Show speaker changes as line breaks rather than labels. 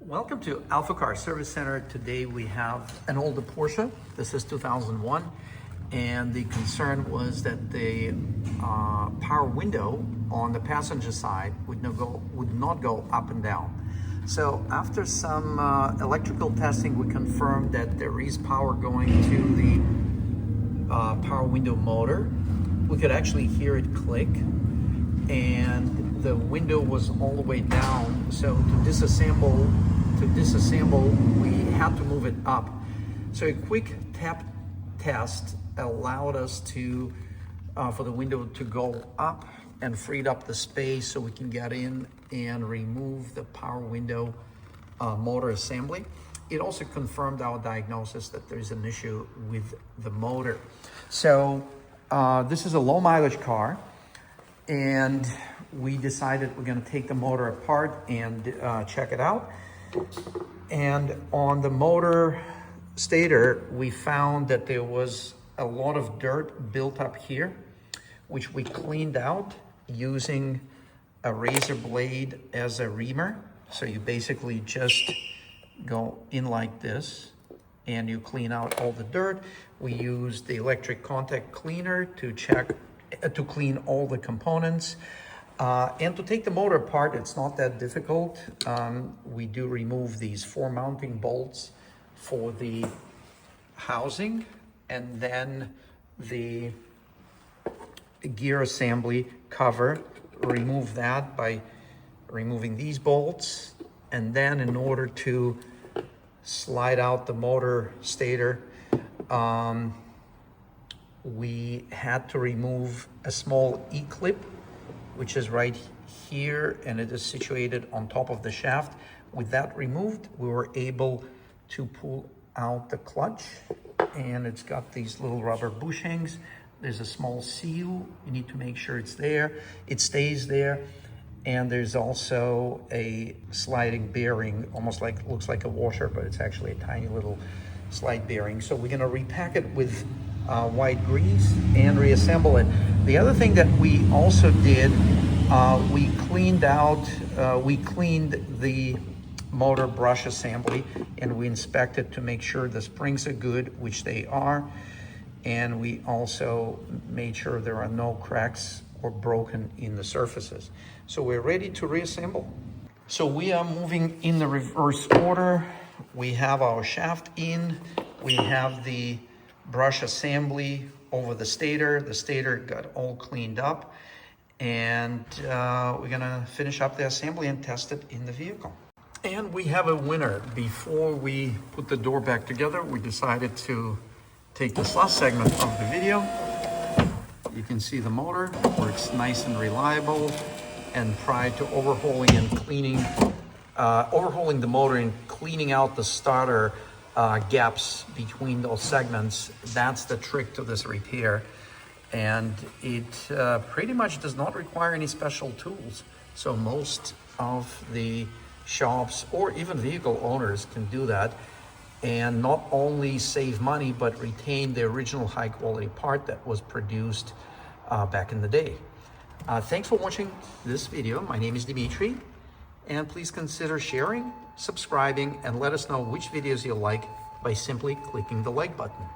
Welcome to AlphaCars Service Center. Today we have an older Porsche. This is 2001, and the concern was that the power window on the passenger side would not go up and down. So after some electrical testing, we confirmed that there is power going to the power window motor. We could actually hear it click, and the window was all the way down. So to disassemble, we had to move it up. So a quick tap test allowed us to for the window to go up and freed up the space so we can get in and remove the power window motor assembly. It also confirmed our diagnosis that there's an issue with the motor. So this is a low mileage car, and we decided we're going to take the motor apart and check it out. And on the motor stator, we found that there was a lot of dirt built up here, which we cleaned out using a razor blade as a reamer. So you basically just go in like this and you clean out all the dirt. We used the electric contact cleaner to clean all the components. And to take the motor apart, it's not that difficult. We do remove these 4 mounting bolts for the housing, and then the gear assembly cover. Remove that by removing these bolts, and then in order to slide out the motor stator, we had to remove a small E-clip, which is right here, and it is situated on top of the shaft. With that removed, we were able to pull out the clutch, and it's got these little rubber bushings. There's a small seal. You need to make sure it's there. It stays there. And there's also a sliding bearing, almost like, looks like a washer, but it's actually a tiny little slide bearing. So we're gonna repack it with white grease and reassemble it. The other thing that we also did, we cleaned the motor brush assembly, and we inspected to make sure the springs are good, which they are. And we also made sure there are no cracks or broken in the surfaces. So we're ready to reassemble. So we are moving in the reverse order. We have our shaft in, we have the brush assembly over the stator. The stator got all cleaned up, and we're gonna finish up the assembly and test it in the vehicle. And we have a winner. Before we put the door back together, we decided to take this last segment of the video. You can see the motor works nice and reliable, and prior to overhauling the motor and cleaning out the starter gaps between those segments, that's the trick to this repair. And it pretty much does not require any special tools. So most of the shops or even vehicle owners can do that, and not only save money, but retain the original high quality part that was produced back in the day. Thanks for watching this video. My name is Dimitri, and please consider sharing, subscribing, and let us know which videos you like by simply clicking the like button.